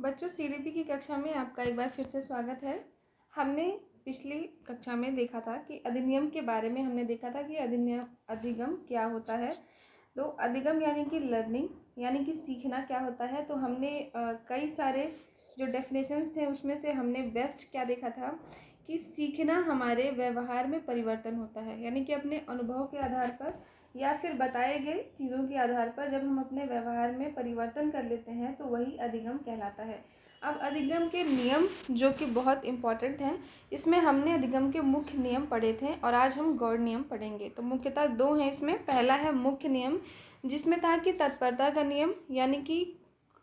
बच्चों, सीडीपी की कक्षा में आपका एक बार फिर से स्वागत है। हमने पिछली कक्षा में देखा था कि अधिनियम के बारे में हमने देखा था कि अधिगम क्या होता है। तो अधिगम यानी कि लर्निंग, यानी कि सीखना क्या होता है। तो हमने कई सारे जो डेफिनेशंस थे उसमें से हमने बेस्ट क्या देखा था कि सीखना हमारे व्यवहार में परिवर्तन होता है, यानी कि अपने अनुभव के आधार पर या फिर बताए गए चीज़ों के आधार पर जब हम अपने व्यवहार में परिवर्तन कर लेते हैं तो वही अधिगम कहलाता है। अब अधिगम के नियम जो कि बहुत इम्पॉर्टेंट हैं, इसमें हमने अधिगम के मुख्य नियम पढ़े थे और आज हम गौड़ नियम पढ़ेंगे। तो मुख्यतः दो हैं इसमें। पहला है मुख्य नियम, जिसमें था कि तत्परता का नियम, यानी कि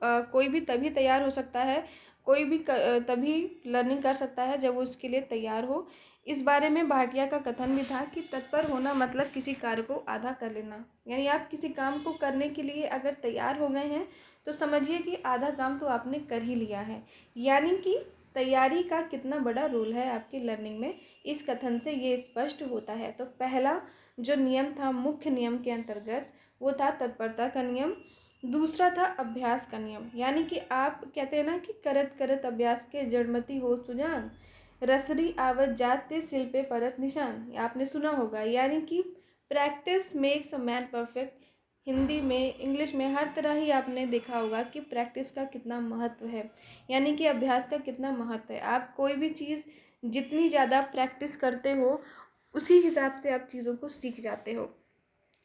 कोई भी तभी तैयार हो सकता है, कोई भी तभी लर्निंग कर सकता है जब वो उसके लिए तैयार हो। इस बारे में भाटिया का कथन भी था कि तत्पर होना मतलब किसी कार्य को आधा कर लेना, यानी आप किसी काम को करने के लिए अगर तैयार हो गए हैं तो समझिए कि आधा काम तो आपने कर ही लिया है। यानी कि तैयारी का कितना बड़ा रोल है आपकी लर्निंग में, इस कथन से ये स्पष्ट होता है। तो पहला जो नियम था मुख्य नियम के अंतर्गत, वो था तत्परता का नियम। दूसरा था अभ्यास का नियम, यानी कि आप कहते हैं ना कि करत करत अभ्यास के जड़मति हो सुजान, रसरी आवत जाते सिल पे परत निशान। आपने सुना होगा, यानी कि practice makes a man perfect. Hindi में, इंग्लिश में, हर तरह ही आपने देखा होगा कि प्रैक्टिस का कितना महत्व है, यानी कि अभ्यास का कितना महत्व है। आप कोई भी चीज़ जितनी ज़्यादा प्रैक्टिस करते हो उसी हिसाब से आप चीज़ों को सीख जाते हो।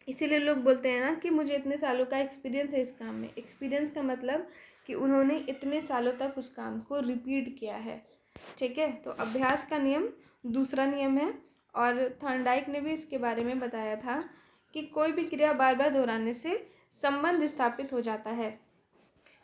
इसीलिए लोग बोलते हैं ना कि मुझे इतने सालों का एक्सपीरियंस है इस काम में। एक्सपीरियंस का मतलब कि उन्होंने इतने सालों तक उस काम को रिपीट किया है। ठीक है, तो अभ्यास का नियम दूसरा नियम है। और थॉर्नडाइक ने भी इसके बारे में बताया था कि कोई भी क्रिया बार बार दोहराने से संबंध स्थापित हो जाता है।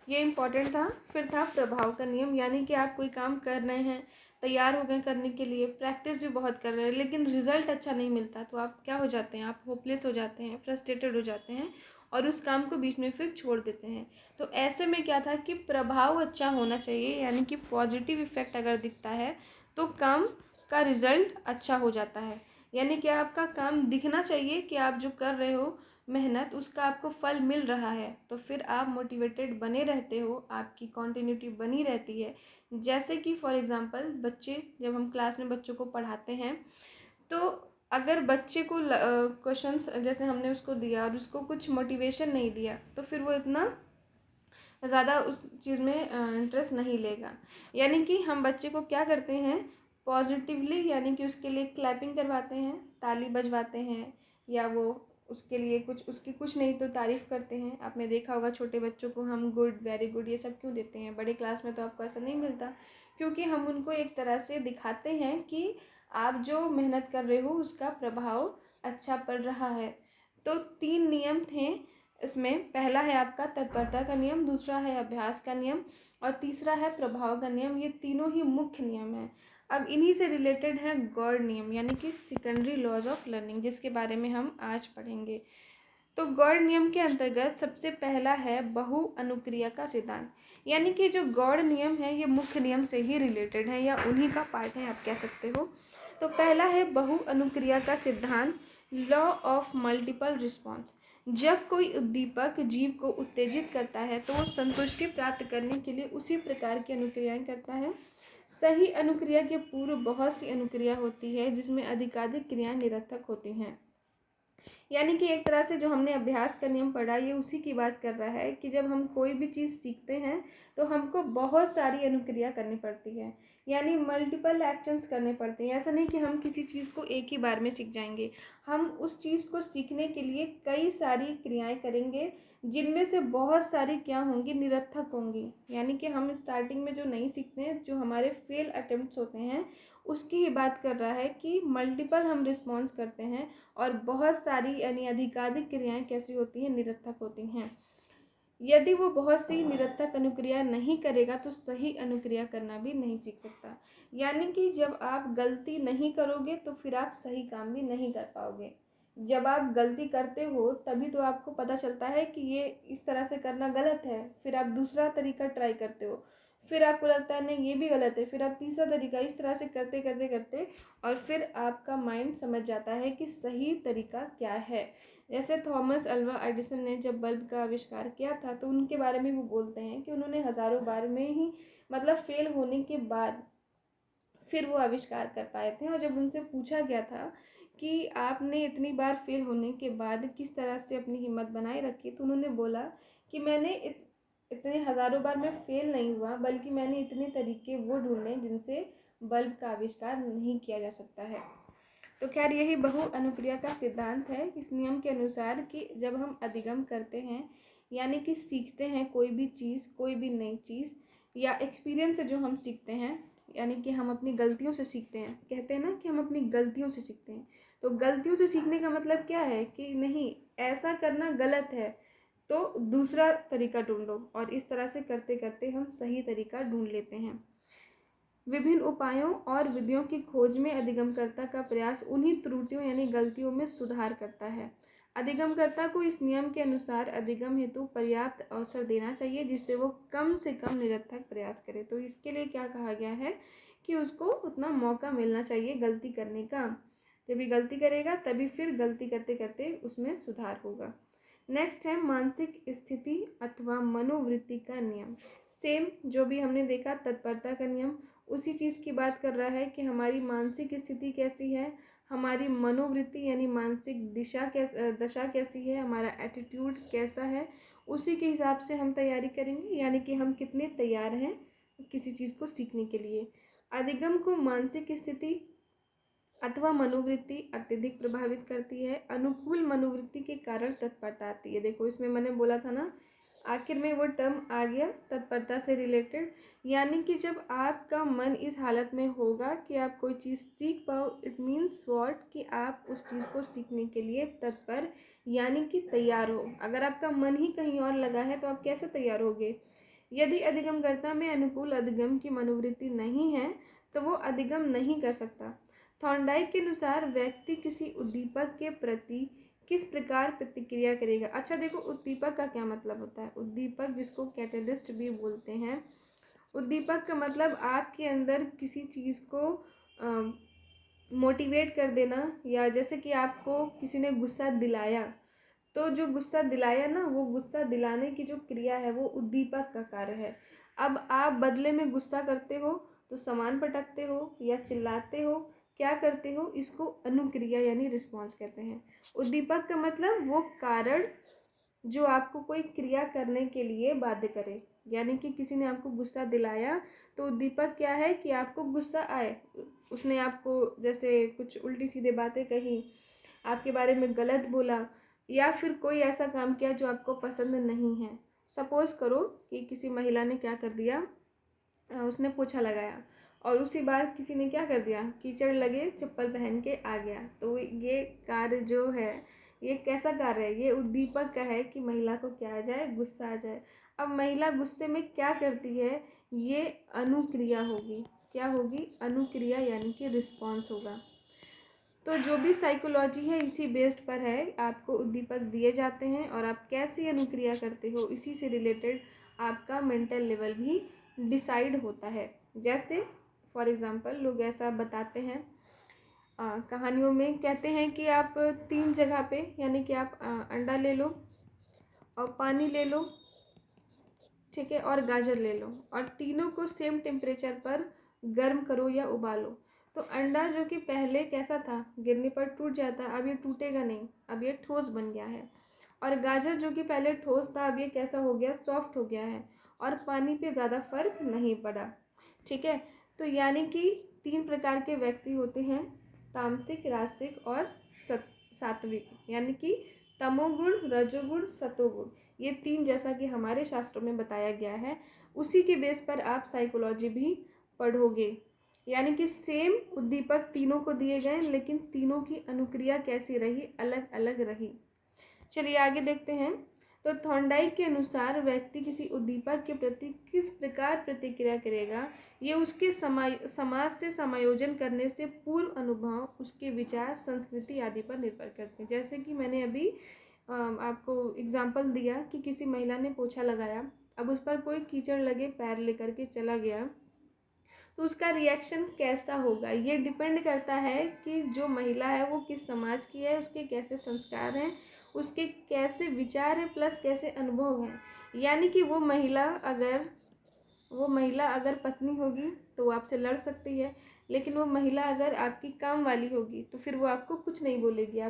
ये इम्पॉर्टेंट था। फिर था प्रभाव का नियम, यानी कि आप कोई काम कर रहे हैं, तैयार हो गए करने के लिए, प्रैक्टिस भी बहुत कर रहे हैं, लेकिन रिजल्ट अच्छा नहीं मिलता तो आप क्या हो जाते हैं, आप होपलेस हो जाते हैं, फ्रस्ट्रेटेड हो जाते हैं और उस काम को बीच में फिर छोड़ देते हैं। तो ऐसे में क्या था कि प्रभाव अच्छा होना चाहिए, यानी कि पॉजिटिव इफेक्ट अगर दिखता है तो काम का रिजल्ट अच्छा हो जाता है। यानी कि आपका काम दिखना चाहिए कि आप जो कर रहे हो मेहनत, उसका आपको फल मिल रहा है, तो फिर आप मोटिवेटेड बने रहते हो, आपकी कॉन्टिन्यूटी बनी रहती है। जैसे कि फॉर एग्जांपल बच्चे, जब हम क्लास में बच्चों को पढ़ाते हैं तो अगर बच्चे को क्वेश्चंस जैसे हमने उसको दिया और उसको कुछ मोटिवेशन नहीं दिया तो फिर वो इतना ज़्यादा उस चीज़ में इंटरेस्ट नहीं लेगा। यानी कि हम बच्चे को क्या करते हैं, पॉजिटिवली, यानी कि उसके लिए क्लैपिंग करवाते हैं, ताली बजवाते हैं, या वो उसके लिए कुछ, उसकी कुछ नहीं तो तारीफ़ करते हैं। आपने देखा होगा छोटे बच्चों को हम गुड, वेरी गुड ये सब क्यों देते हैं। बड़े क्लास में तो आपको ऐसा नहीं मिलता, क्योंकि हम उनको एक तरह से दिखाते हैं कि आप जो मेहनत कर रहे हो उसका प्रभाव अच्छा पड़ रहा है। तो 3 नियम थे इसमें। पहला है आपका तत्परता का नियम, दूसरा है अभ्यास का नियम और तीसरा है प्रभाव का नियम। ये तीनों ही मुख्य नियम हैं। अब इन्हीं से रिलेटेड है गौड़ नियम, यानी कि सेकेंडरी लॉज ऑफ लर्निंग, जिसके बारे में हम आज पढ़ेंगे। तो गौड़ नियम के अंतर्गत सबसे पहला है बहु अनुक्रिया का सिद्धांत, यानी कि जो गौड़ नियम है ये मुख्य नियम से ही रिलेटेड है या उन्हीं का पार्ट है, आप कह सकते हो। तो पहला है बहु अनुक्रिया का सिद्धांत, लॉ ऑफ मल्टीपल रिस्पॉन्स। जब कोई उद्दीपक जीव को उत्तेजित करता है तो वो संतुष्टि प्राप्त करने के लिए उसी प्रकार की अनुक्रियाएं करता है। सही अनुक्रिया के पूर्व बहुत सी अनुक्रिया होती है जिसमें अधिकाधिक क्रियाएं निरर्थक होती हैं। यानी कि एक तरह से जो हमने अभ्यास का नियम पढ़ा ये उसी की बात कर रहा है कि जब हम कोई भी चीज़ सीखते हैं तो हमको बहुत सारी अनुक्रिया करनी पड़ती है, यानी मल्टीपल एक्शंस करने पड़ते हैं। ऐसा नहीं कि हम किसी चीज़ को एक ही बार में सीख जाएंगे, हम उस चीज़ को सीखने के लिए कई सारी क्रियाएं करेंगे, जिनमें से बहुत सारी क्या होंगी, निरर्थक होंगी। यानी कि हम स्टार्टिंग में जो नहीं सीखते हैं, जो हमारे फेल अटेम्प्ट्स होते हैं, उसकी ही बात कर रहा है कि मल्टीपल हम रिस्पॉन्स करते हैं और बहुत सारी यानी अधिकाधिक क्रियाएं कैसी होती हैं, निरर्थक होती हैं। यदि वो बहुत सी निरर्थक अनुक्रिया नहीं करेगा तो सही अनुक्रिया करना भी नहीं सीख सकता। यानी कि जब आप गलती नहीं करोगे तो फिर आप सही काम भी नहीं कर पाओगे। जब आप गलती करते हो तभी तो आपको पता चलता है कि ये इस तरह से करना गलत है, फिर आप दूसरा तरीका ट्राई करते हो। फिर आपको लगता है नहीं ये भी गलत है, फिर आप तीसरा तरीका, इस तरह से करते करते करते और फिर आपका माइंड समझ जाता है कि सही तरीका क्या है। जैसे थॉमस अल्वा एडिसन ने जब बल्ब का आविष्कार किया था तो उनके बारे में वो बोलते हैं कि उन्होंने हज़ारों बार में ही मतलब फेल होने के बाद फिर वो आविष्कार कर पाए थे। और जब उनसे पूछा गया था कि आपने इतनी बार फेल होने के बाद किस तरह से अपनी हिम्मत बनाए रखी, तो उन्होंने बोला कि मैंने इतने हज़ारों बार मैं फेल नहीं हुआ, बल्कि मैंने इतने तरीके वो ढूंढे जिनसे बल्ब का आविष्कार नहीं किया जा सकता है। तो खैर यही बहु अनुक्रिया का सिद्धांत है इस नियम के अनुसार कि जब हम अधिगम करते हैं यानी कि सीखते हैं कोई भी चीज़, कोई भी नई चीज़ या एक्सपीरियंस से जो हम सीखते हैं, यानी कि हम अपनी गलतियों से सीखते हैं। कहते हैं ना कि हम अपनी गलतियों से सीखते हैं, तो गलतियों से सीखने का मतलब क्या है कि नहीं ऐसा करना गलत है तो दूसरा तरीका ढूंढो, और इस तरह से करते करते हम सही तरीका ढूंढ लेते हैं। विभिन्न उपायों और विधियों की खोज में अधिगमकर्ता का प्रयास उन्हीं त्रुटियों यानी गलतियों में सुधार करता है। अधिगमकर्ता को इस नियम के अनुसार अधिगम हेतु पर्याप्त अवसर देना चाहिए जिससे वो कम से कम निरर्थक प्रयास करे। तो इसके लिए क्या कहा गया है कि उसको उतना मौका मिलना चाहिए गलती करने का। जब ये गलती करेगा तभी फिर गलती करते करते उसमें सुधार होगा। नेक्स्ट है मानसिक स्थिति अथवा मनोवृत्ति का नियम। सेम जो भी हमने देखा तत्परता का नियम, उसी चीज़ की बात कर रहा है कि हमारी मानसिक स्थिति कैसी है, हमारी मनोवृत्ति यानी मानसिक दशा कैसी है, हमारा एटीट्यूड कैसा है, उसी के हिसाब से हम तैयारी करेंगे, यानी कि हम कितने तैयार हैं किसी चीज़ को सीखने के लिए। अधिगम को मानसिक स्थिति अथवा मनोवृत्ति अत्यधिक प्रभावित करती है। अनुकूल मनोवृत्ति के कारण तत्परता आती है। देखो इसमें मैंने बोला था ना, आखिर में वो टर्म आ गया तत्परता से रिलेटेड, यानी कि जब आपका मन इस हालत में होगा कि आप कोई चीज़ सीख पाओ, इट मीन्स व्हाट कि आप उस चीज़ को सीखने के लिए तत्पर यानी कि तैयार हो। अगर आपका मन ही कहीं और लगा है तो आप कैसे तैयार होगे। यदि अधिगमकर्ता में अनुकूल अधिगम की मनोवृत्ति नहीं है तो वो अधिगम नहीं कर सकता। थॉर्नडाइक के अनुसार व्यक्ति किसी उद्दीपक के प्रति किस प्रकार प्रतिक्रिया करेगा। अच्छा देखो उद्दीपक का क्या मतलब होता है। उद्दीपक जिसको कैटलिस्ट भी बोलते हैं, उद्दीपक का मतलब आपके अंदर किसी चीज़ को मोटिवेट कर देना, या जैसे कि आपको किसी ने गुस्सा दिलाया तो जो गुस्सा दिलाया ना, वो गुस्सा दिलाने की जो क्रिया है वो उद्दीपक का कार्य है। अब आप बदले में गुस्सा करते हो तो सामान पटकते हो या चिल्लाते हो, क्या करते हो, इसको अनुक्रिया यानी रिस्पॉन्स कहते हैं। उद्दीपक का मतलब वो कारण जो आपको कोई क्रिया करने के लिए बाध्य करे, यानी कि किसी ने आपको गुस्सा दिलाया तो उद्दीपक क्या है कि आपको गुस्सा आए। उसने आपको जैसे कुछ उल्टी सीधे बातें कही, आपके बारे में गलत बोला, या फिर कोई ऐसा काम किया जो आपको पसंद नहीं है। सपोज़ करो कि किसी महिला ने क्या कर दिया, उसने पोछा लगाया और उसी बार किसी ने क्या कर दिया, कीचड़ लगे चप्पल पहन के आ गया। तो ये कार्य जो है ये कैसा कार्य है, ये उद्दीपक का है कि महिला को क्या आ जाए, गुस्सा आ जाए। अब महिला गुस्से में क्या करती है, ये अनुक्रिया होगी। क्या होगी, अनुक्रिया यानी कि रिस्पॉन्स होगा। तो जो भी साइकोलॉजी है इसी बेस्ड पर है, आपको उद्दीपक दिए जाते हैं और आप कैसी अनुक्रिया करते हो इसी से रिलेटेड आपका मेंटल लेवल भी डिसाइड होता है। जैसे फॉर एग्ज़ाम्पल लोग ऐसा बताते हैं, कहानियों में कहते हैं कि आप 3 जगह पे, यानी कि आप अंडा ले लो और पानी ले लो, ठीक है, और गाजर ले लो, और तीनों को सेम टेम्परेचर पर गर्म करो या उबालो। तो अंडा जो कि पहले कैसा था, गिरने पर टूट जाता, अब ये टूटेगा नहीं, अब ये ठोस बन गया है। और गाजर जो कि पहले ठोस था, अब ये कैसा हो गया, सॉफ्ट हो गया है, और पानी पे ज़्यादा फर्क नहीं पड़ा। ठीक है, तो यानी कि 3 प्रकार के व्यक्ति होते हैं, तामसिक, राजसिक और सात्विक, यानी कि तमोगुण, रजोगुण, सतोगुण। ये 3 जैसा कि हमारे शास्त्रों में बताया गया है, उसी के बेस पर आप साइकोलॉजी भी पढ़ोगे। यानी कि सेम उद्दीपक तीनों को दिए गए लेकिन तीनों की अनुक्रिया कैसी रही, अलग अलग रही। चलिए आगे देखते हैं। तो थॉर्नडाइक के अनुसार व्यक्ति किसी उद्दीपक के प्रति किस प्रकार प्रतिक्रिया करेगा, ये उसके समाज से समायोजन करने से पूर्व अनुभव, उसके विचार, संस्कृति आदि पर निर्भर करते हैं। जैसे कि मैंने अभी आपको एग्जाम्पल दिया कि किसी महिला ने पोछा लगाया, अब उस पर कोई कीचड़ लगे पैर लेकर के चला गया तो उसका रिएक्शन कैसा होगा, ये डिपेंड करता है कि जो महिला है वो किस समाज की है, उसके कैसे संस्कार हैं, उसके कैसे विचार हैं, प्लस कैसे अनुभव हैं। यानी कि वो महिला अगर पत्नी होगी तो वो आपसे लड़ सकती है, लेकिन वो महिला अगर आपकी काम वाली होगी तो फिर वो आपको कुछ नहीं बोलेगी।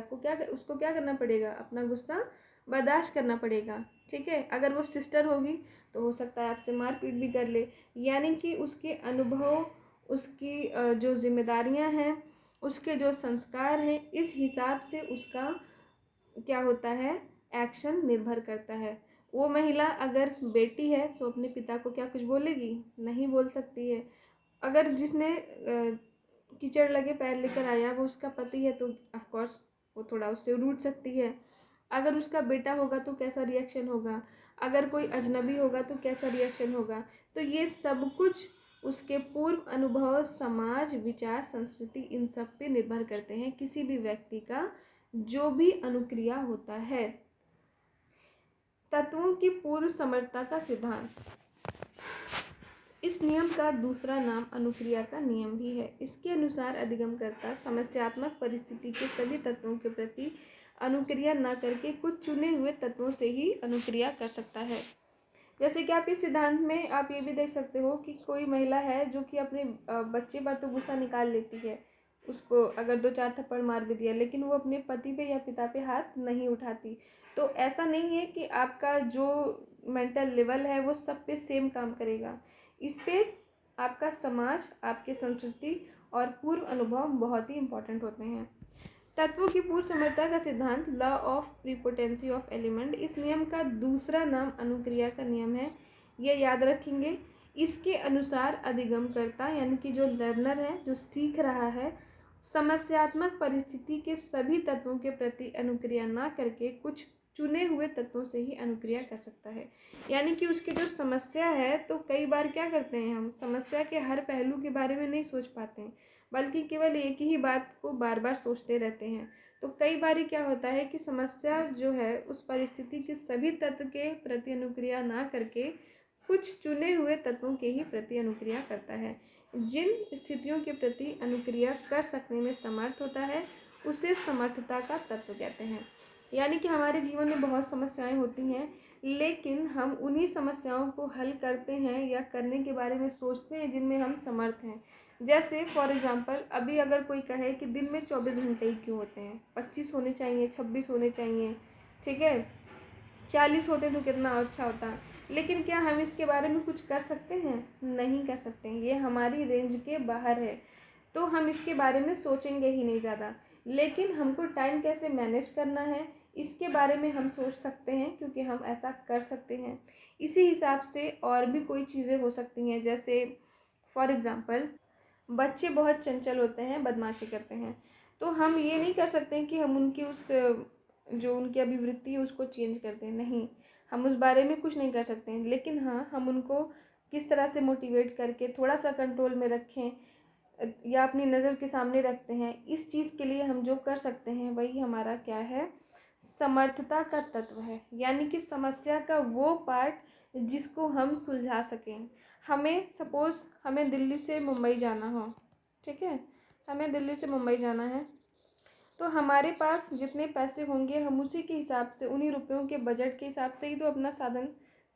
उसको क्या करना पड़ेगा, अपना गुस्सा बर्दाश्त करना पड़ेगा। ठीक है, अगर वो सिस्टर होगी तो हो सकता है आपसे मारपीट भी कर ले। यानी कि उसके अनुभव, उसकी जो जिम्मेदारियां हैं, उसके जो संस्कार हैं, इस हिसाब से उसका क्या होता है, एक्शन निर्भर करता है। वो महिला अगर बेटी है तो अपने पिता को क्या कुछ बोलेगी, नहीं बोल सकती है। अगर जिसने कीचड़ लगे पैर लेकर आया वो उसका पति है तो ऑफ कोर्स वो थोड़ा उससे रूठ सकती है। अगर उसका बेटा होगा तो कैसा रिएक्शन होगा, अगर कोई अजनबी होगा तो कैसा रिएक्शन होगा। तो ये सब कुछ उसके पूर्व अनुभव, समाज, विचार, संस्कृति, इन सब पे निर्भर करते हैं किसी भी व्यक्ति का जो भी अनुक्रिया होता है। तत्वों की पूर्व समर्थता का सिद्धांत, इस नियम का दूसरा नाम अनुक्रिया का नियम भी है। इसके अनुसार अधिगमकर्ता समस्यात्मक परिस्थिति के सभी तत्वों के प्रति अनुक्रिया न करके कुछ चुने हुए तत्वों से ही अनुक्रिया कर सकता है। जैसे कि आप इस सिद्धांत में आप ये भी देख सकते हो कि कोई महिला है जो कि अपने बच्चे पर तो गुस्सा निकाल लेती है, उसको अगर 2-4 थप्पड़ मार भी दिया, लेकिन वो अपने पति पे या पिता पे हाथ नहीं उठाती। तो ऐसा नहीं है कि आपका जो मेंटल लेवल है वो सब पे सेम काम करेगा। इस पे आपका समाज, आपकी संस्कृति और पूर्व अनुभव बहुत ही इम्पोर्टेंट होते हैं। तत्वों की पूर्व समर्थता का सिद्धांत, law of prepotency of element, इस नियम का दूसरा नाम अनुक्रिया का नियम है। ये याद रखेंगे। इसके अनुसार अधिगमकर्ता यानी कि जो लर्नर है, जो सीख रहा है, समस्यात्मक परिस्थिति के सभी तत्वों के प्रति अनुक्रिया ना करके कुछ चुने हुए तत्वों से ही अनुक्रिया कर सकता है। यानी कि उसकी जो समस्या है, तो कई बार क्या करते हैं, हम समस्या के हर पहलू के बारे में नहीं सोच पाते हैं, बल्कि केवल एक ही बात को बार बार सोचते रहते हैं। तो कई बार क्या होता है कि समस्या जो है उस परिस्थिति के सभी तत्व के प्रति अनुक्रिया ना करके कुछ चुने हुए तत्वों के ही प्रति अनुक्रिया करता है। जिन स्थितियों के प्रति अनुक्रिया कर सकने में समर्थ होता है उसे समर्थता का तत्व कहते हैं। यानी कि हमारे जीवन में बहुत समस्याएं होती हैं, लेकिन हम उन्हीं समस्याओं को हल करते हैं या करने के बारे में सोचते हैं जिनमें हम समर्थ हैं। जैसे फॉर एग्जांपल, अभी अगर कोई कहे कि दिन में 24 घंटे ही क्यों होते हैं, 25 होने चाहिए, 26 होने चाहिए, ठीक है, 40 होते तो कितना अच्छा होता। लेकिन क्या हम इसके बारे में कुछ कर सकते हैं? नहीं कर सकते हैं, ये हमारी रेंज के बाहर है, तो हम इसके बारे में सोचेंगे ही नहीं ज़्यादा। लेकिन हमको टाइम कैसे मैनेज करना है इसके बारे में हम सोच सकते हैं, क्योंकि हम ऐसा कर सकते हैं। इसी हिसाब से और भी कोई चीज़ें हो सकती हैं। जैसे फॉर एग्ज़ाम्पल, बच्चे बहुत चंचल होते हैं, बदमाशी करते हैं, तो हम ये नहीं कर सकते कि हम उनकी जो उनकी अभिवृत्ति है उसको चेंज कर दें। नहीं, हम उस बारे में कुछ नहीं कर सकते हैं, लेकिन हाँ, हम उनको किस तरह से मोटिवेट करके थोड़ा सा कंट्रोल में रखें या अपनी नज़र के सामने रखते हैं, इस चीज़ के लिए हम जो कर सकते हैं वही हमारा क्या है, समर्थता का तत्व है। यानी कि समस्या का वो पार्ट जिसको हम सुलझा सकें। हमें दिल्ली से मुंबई जाना हो, ठीक है, हमें दिल्ली से मुंबई जाना है, तो हमारे पास जितने पैसे होंगे हम उसी के हिसाब से, उन्हीं रुपयों के बजट के हिसाब से ही तो अपना साधन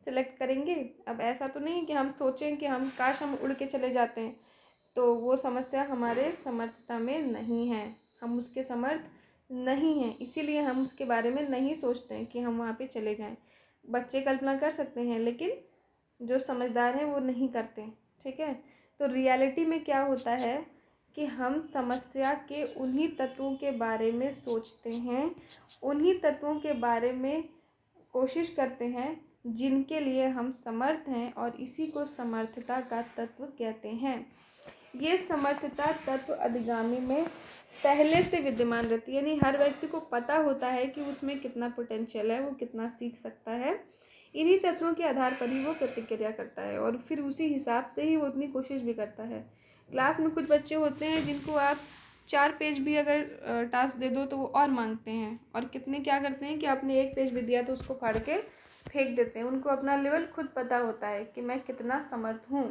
सेलेक्ट करेंगे। अब ऐसा तो नहीं कि हम सोचें कि हम काश हम उड़ के चले जाते हैं, तो वो समस्या हमारे समर्थता में नहीं है, हम उसके समर्थ नहीं हैं, इसीलिए हम उसके बारे में नहीं सोचते हैं कि हम वहाँ पे चले जाएं। बच्चे कल्पना कर सकते हैं, लेकिन जो समझदार हैं वो नहीं करते। ठीक है, तो रियलिटी में क्या होता है कि हम समस्या के उन्हीं तत्वों के बारे में सोचते हैं, उन्हीं तत्वों के बारे में कोशिश करते हैं जिनके लिए हम समर्थ हैं, और इसी को समर्थता का तत्व कहते हैं। ये समर्थता तत्व अधिगामी में पहले से विद्यमान रहती है, यानी हर व्यक्ति को पता होता है कि उसमें कितना पोटेंशियल है, वो कितना सीख सकता है। इन्हीं तत्वों के आधार पर ही वो प्रतिक्रिया करता है और फिर उसी हिसाब से ही वो उतनी कोशिश भी करता है। क्लास में कुछ बच्चे होते हैं जिनको आप 4 पेज भी अगर टास्क दे दो तो वो और मांगते हैं, और कितने क्या करते हैं कि आपने 1 पेज भी दिया तो उसको फाड़ के फेंक देते हैं, उनको अपना लेवल खुद पता होता है कि मैं कितना समर्थ हूँ।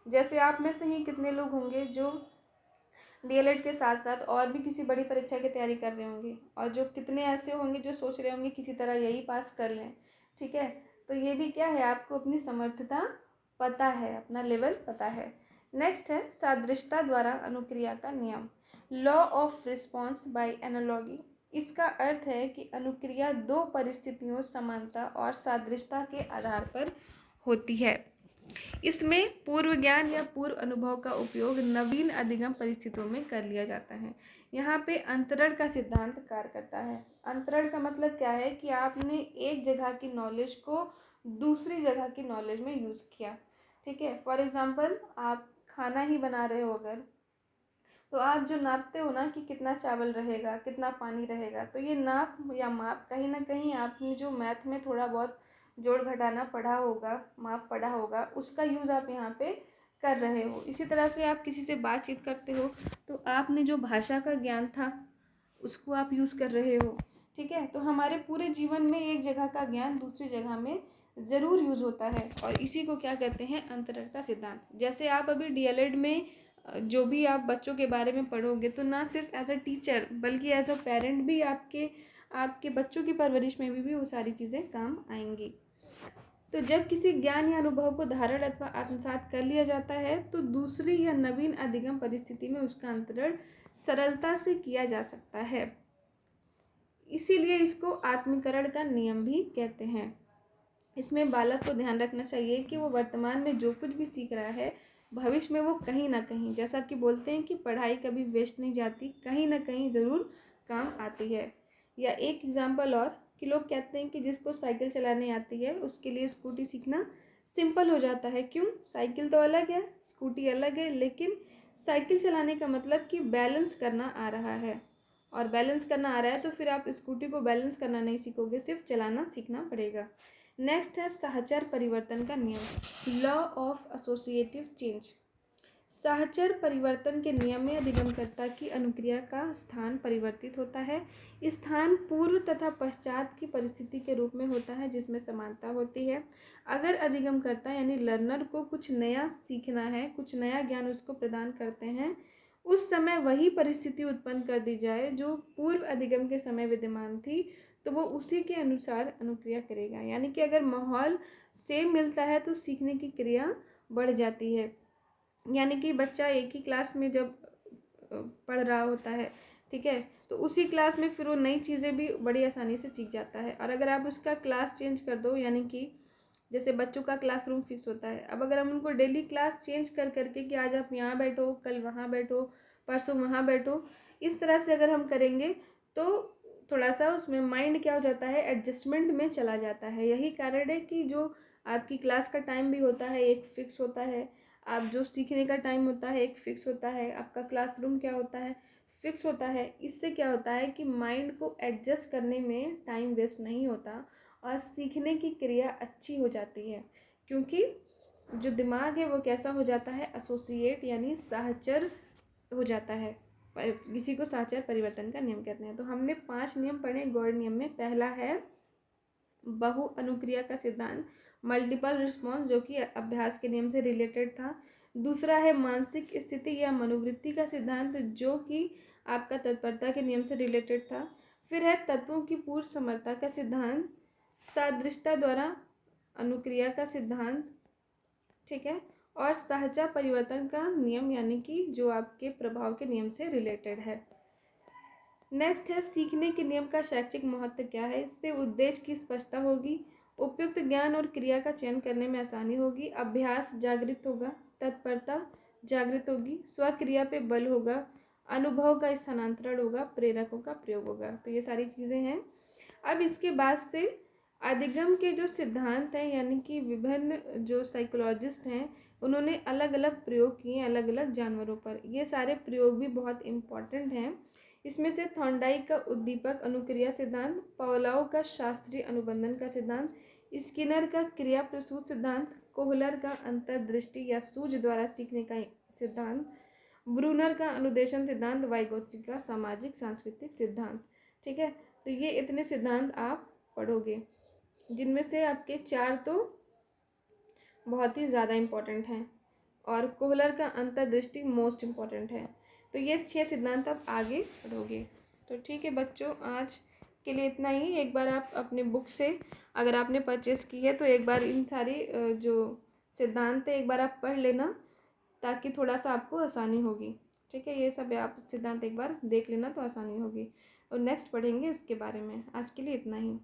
जैसे आप में से ही कितने लोग होंगे जो डीएलएड के साथ साथ और भी किसी बड़ी परीक्षा की तैयारी कर रहे होंगे, और जो कितने ऐसे होंगे जो सोच रहे होंगे किसी तरह यही पास कर लें। ठीक है, तो ये भी क्या है, आपको अपनी समर्थता पता है, अपना लेवल पता है। नेक्स्ट है सादृश्यता द्वारा अनुक्रिया का नियम, law of response by analogy. इसका अर्थ है कि अनुक्रिया दो परिस्थितियों समानता और सादृश्यता के आधार पर होती है। इसमें पूर्व ज्ञान या पूर्व अनुभव का उपयोग नवीन अधिगम परिस्थितियों में कर लिया जाता है। यहाँ पे अंतरण का सिद्धांत कार्य करता है। अंतरण का मतलब क्या है कि आपने एक जगह की नॉलेज को दूसरी जगह की नॉलेज में यूज़ किया। ठीक है, फॉर एग्जांपल आप खाना ही बना रहे हो अगर, तो आप जो नापते हो ना कि कितना चावल रहेगा, कितना पानी रहेगा, तो ये नाप या माप कहीं ना कहीं आपने जो मैथ में थोड़ा बहुत जोड़ घटाना पढ़ा होगा, माप पढ़ा होगा, उसका यूज़ आप यहाँ पे कर रहे हो। इसी तरह से आप किसी से बातचीत करते हो तो आपने जो भाषा का ज्ञान था उसको आप यूज़ कर रहे हो। ठीक है, तो हमारे पूरे जीवन में एक जगह का ज्ञान दूसरी जगह में ज़रूर यूज़ होता है, और इसी को क्या कहते हैं, अंतरण का सिद्धांत। जैसे आप अभी डीएलएड में जो भी आप बच्चों के बारे में पढ़ोगे, तो ना सिर्फ एज अ टीचर बल्कि एज अ पेरेंट भी आपके आपके बच्चों की परवरिश में भी वो सारी चीज़ें काम आएंगी। तो जब किसी ज्ञान या अनुभव को धारण अथवा आत्मसात कर लिया जाता है तो दूसरी या नवीन अधिगम परिस्थिति में उसका अंतरण सरलता से किया जा सकता है। इसीलिए इसको आत्मीकरण का नियम भी कहते हैं। इसमें बालक को ध्यान रखना चाहिए कि वो वर्तमान में जो कुछ भी सीख रहा है, भविष्य में वो कहीं ना कहीं, जैसा कि बोलते हैं कि पढ़ाई कभी वेस्ट नहीं जाती, कहीं ना कहीं ज़रूर काम आती है। या एक एग्जांपल और, कि लोग कहते हैं कि जिसको साइकिल चलाने आती है उसके लिए स्कूटी सीखना सिंपल हो जाता है। क्यों? साइकिल तो अलग है, स्कूटी अलग है, लेकिन साइकिल चलाने का मतलब कि बैलेंस करना आ रहा है, और बैलेंस करना आ रहा है तो फिर आप स्कूटी को बैलेंस करना नहीं सीखोगे, सिर्फ चलाना सीखना पड़ेगा। नेक्स्ट है सहचर परिवर्तन का नियम, लॉ ऑफ एसोसिएटिव चेंज। सहचर परिवर्तन के नियम में अधिगमकर्ता की अनुक्रिया का स्थान परिवर्तित होता है। स्थान पूर्व तथा पश्चात की परिस्थिति के रूप में होता है जिसमें समानता होती है। अगर अधिगमकर्ता यानी लर्नर को कुछ नया सीखना है, कुछ नया ज्ञान उसको प्रदान करते हैं, उस समय वही परिस्थिति उत्पन्न कर दी जाए जो पूर्व अधिगम के समय विद्यमान थी, तो वो उसी के अनुसार अनुक्रिया करेगा। यानी कि अगर माहौल सेम मिलता है तो सीखने की क्रिया बढ़ जाती है। यानी कि बच्चा एक ही क्लास में जब पढ़ रहा होता है, ठीक है, तो उसी क्लास में फिर वो नई चीज़ें भी बड़ी आसानी से सीख जाता है। और अगर आप उसका क्लास चेंज कर दो, यानी कि जैसे बच्चों का क्लासरूम फिक्स होता है, अब अगर हम उनको डेली क्लास चेंज कर करके कि आज आप यहाँ बैठो, कल वहाँ बैठो, परसों वहाँ बैठो, इस तरह से अगर हम करेंगे तो थोड़ा सा उसमें माइंड क्या हो जाता है, एडजस्टमेंट में चला जाता है। यही कारण है कि जो आपकी क्लास का टाइम भी होता है एक फिक्स होता है, आप जो सीखने का टाइम होता है एक फिक्स होता है, आपका क्लासरूम क्या होता है, फिक्स होता है। इससे क्या होता है कि माइंड को एडजस्ट करने में टाइम वेस्ट नहीं होता और सीखने की क्रिया अच्छी हो जाती है, क्योंकि जो दिमाग है वो कैसा हो जाता है, एसोसिएट यानी सहचर हो जाता है। किसी को सहचर परिवर्तन का नियम कहते हैं। तो हमने 5 नियम पढ़े गौड़ नियम में। पहला है बहु अनुक्रिया का सिद्धांत, मल्टीपल रिस्पॉन्स, जो कि अभ्यास के नियम से रिलेटेड था। दूसरा है मानसिक स्थिति या मनोवृत्ति का सिद्धांत, जो कि आपका तत्परता के नियम से रिलेटेड था। फिर है तत्वों की पूर्व समर्था का सिद्धांत, सादृश्यता द्वारा अनुक्रिया का सिद्धांत, ठीक है, और सहजा परिवर्तन का नियम, यानी कि जो आपके प्रभाव के नियम से रिलेटेड है। नेक्स्ट है सीखने के नियम का शैक्षिक महत्व क्या है। इससे उद्देश्य की स्पष्टता होगी, उपयुक्त ज्ञान और क्रिया का चयन करने में आसानी होगी, अभ्यास जागृत होगा, तत्परता जागृत होगी, स्वक्रिया पे बल होगा, अनुभव का स्थानांतरण होगा, प्रेरकों का प्रयोग होगा। तो ये सारी चीज़ें हैं। अब इसके बाद से अधिगम के जो सिद्धांत हैं, यानी कि विभिन्न जो साइकोलॉजिस्ट हैं उन्होंने अलग अलग प्रयोग किए अलग अलग जानवरों पर। ये सारे प्रयोग भी बहुत इम्पॉर्टेंट हैं। इसमें से थॉर्नडाइक का उद्दीपक अनुक्रिया सिद्धांत, पावलोव का शास्त्रीय अनुबंधन का सिद्धांत, स्किनर का क्रिया प्रसूत सिद्धांत, कोहलर का अंतर्दृष्टि या सूझ द्वारा सीखने का सिद्धांत, ब्रूनर का अनुदेशन सिद्धांत, वाइगोत्स्की का सामाजिक सांस्कृतिक सिद्धांत। ठीक है, तो ये इतने सिद्धांत आप पढ़ोगे। जिनमें से आपके 4 तो बहुत ही ज़्यादा इम्पोर्टेंट हैं और कोहलर का अंतर्दृष्टि मोस्ट इम्पॉर्टेंट है। तो ये 6 सिद्धांत आप आगे पढ़ोगे। तो ठीक है बच्चों, आज के लिए इतना ही। एक बार आप अपने बुक से अगर आपने परचेस की है तो एक बार इन सारी जो सिद्धांत है एक बार आप पढ़ लेना, ताकि थोड़ा सा आपको आसानी होगी। ठीक है, ये सब आप सिद्धांत एक बार देख लेना तो आसानी होगी, और नेक्स्ट पढ़ेंगे इसके बारे में। आज के लिए इतना ही।